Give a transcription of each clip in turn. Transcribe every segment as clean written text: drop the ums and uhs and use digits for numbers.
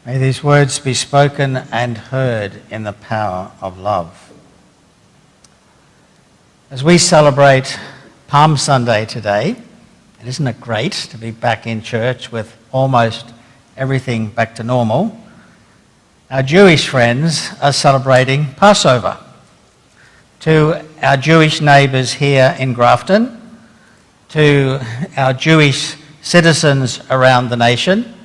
May these words be spoken and heard in the power of love. As we celebrate Palm Sunday today, and isn't it great to be back in church with almost everything back to normal? Our Jewish friends are celebrating Passover. To our Jewish neighbours here in Grafton, to our Jewish citizens around the nation,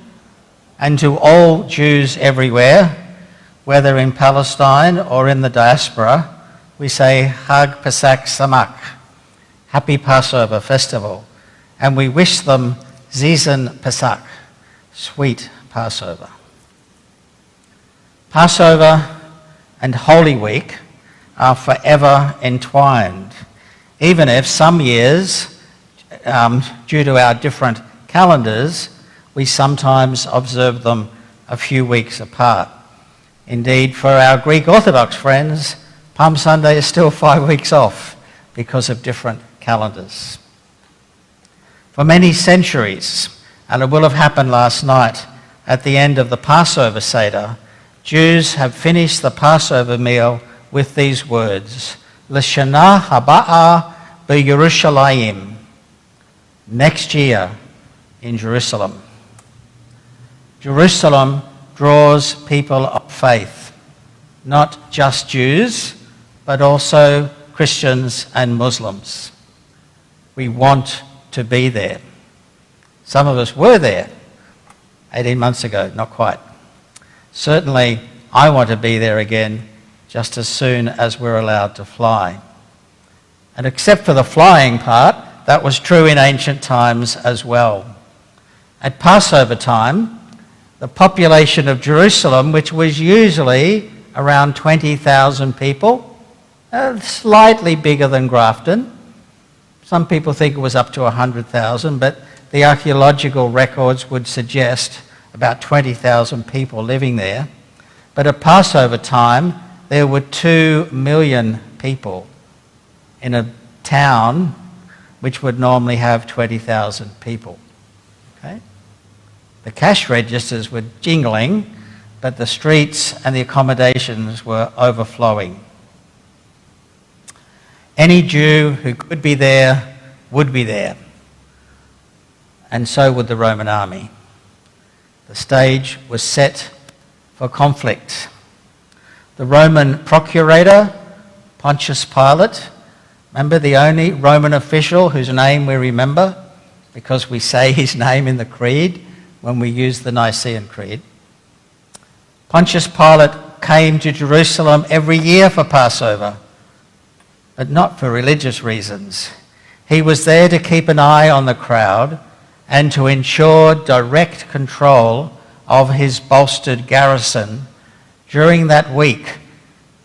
and to all Jews everywhere, whether in Palestine or in the diaspora, we say Chag Pesach Samak, Happy Passover Festival, and we wish them Zizen Pesach, Sweet Passover. Passover and Holy Week are forever entwined, even if some years, due to our different calendars, we sometimes observe them a few weeks apart. Indeed, for our Greek Orthodox friends, Palm Sunday is still 5 weeks off because of different calendars. For many centuries, and it will have happened last night at the end of the Passover Seder, Jews have finished the Passover meal with these words, L'shana haba'a b'Yerushalayim, next year in Jerusalem. Jerusalem draws people of faith, not just Jews, but also Christians and Muslims. We want to be there. Some of us were there 18 months ago, not quite. Certainly, I want to be there again just as soon as we're allowed to fly. And except for the flying part, that was true in ancient times as well. At Passover time, the population of Jerusalem, which was usually around 20,000 people, slightly bigger than Grafton. Some people think it was up to 100,000, but the archaeological records would suggest about 20,000 people living there. But at Passover time, there were 2 million people in a town which would normally have 20,000 people. Okay? The cash registers were jingling, but the streets and the accommodations were overflowing. Any Jew who could be there would be there, and so would the Roman army. The stage was set for conflict. The Roman procurator, Pontius Pilate, remember, the only Roman official whose name we remember because we say his name in the Creed when we use the Nicene Creed. Pontius Pilate came to Jerusalem every year for Passover, but not for religious reasons. He was there to keep an eye on the crowd and to ensure direct control of his bolstered garrison during that week,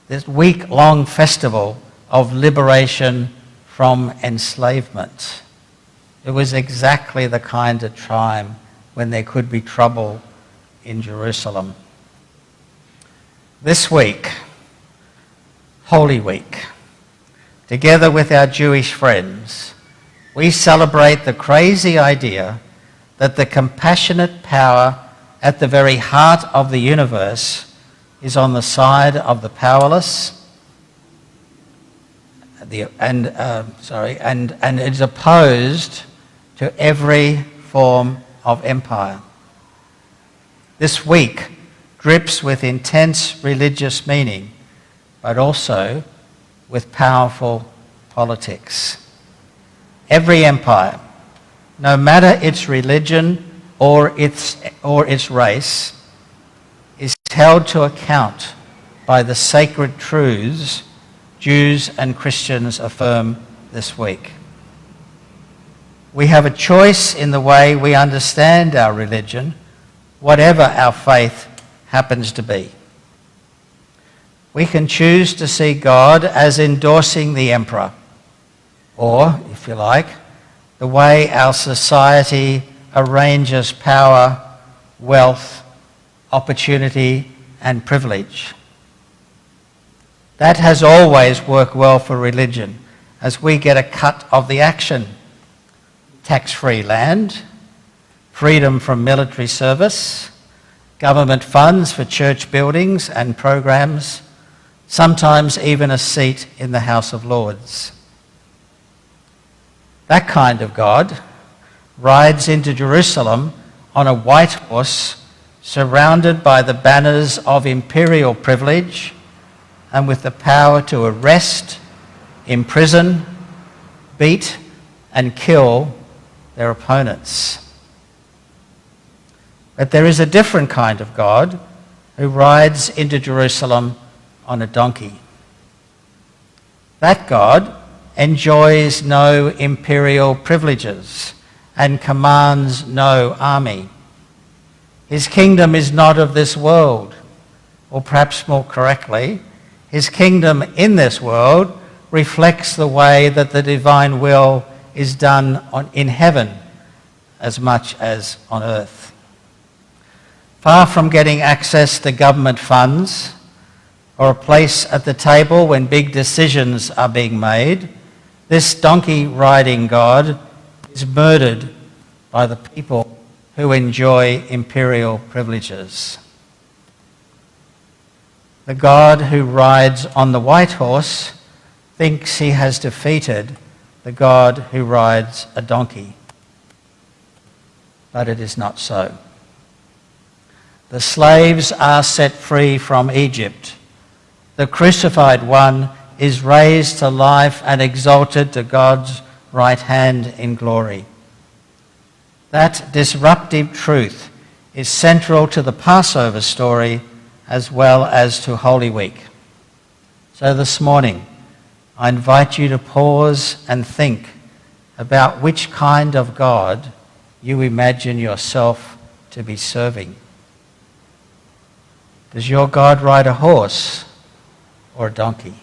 this week-long festival of liberation from enslavement. It was exactly the kind of time when there could be trouble in Jerusalem. This week, Holy Week, together with our Jewish friends, we celebrate the crazy idea that the compassionate power at the very heart of the universe is on the side of the powerless and is opposed to every form of empire. This week drips with intense religious meaning, but also with powerful politics. Every empire, no matter its religion or its race, is held to account by the sacred truths Jews and Christians affirm this week. We have a choice in the way we understand our religion, whatever our faith happens to be. We can choose to see God as endorsing the emperor, or, if you like, the way our society arranges power, wealth, opportunity, and privilege. That has always worked well for religion, as we get a cut of the action. Tax-free land, freedom from military service, government funds for church buildings and programs, sometimes even a seat in the House of Lords. That kind of God rides into Jerusalem on a white horse, surrounded by the banners of imperial privilege and with the power to arrest, imprison, beat and kill their opponents. But there is a different kind of God who rides into Jerusalem on a donkey. That God enjoys no imperial privileges and commands no army. His kingdom is not of this world, or perhaps more correctly, his kingdom in this world reflects the way that the divine will is done in heaven as much as on earth. Far from getting access to government funds or a place at the table when big decisions are being made, this donkey-riding God is murdered by the people who enjoy imperial privileges. The God who rides on the white horse thinks he has defeated the God who rides a donkey. But it is not so. The slaves are set free from Egypt. The crucified one is raised to life and exalted to God's right hand in glory. That disruptive truth is central to the Passover story as well as to Holy Week. So this morning, I invite you to pause and think about which kind of God you imagine yourself to be serving. Does your God ride a horse or a donkey?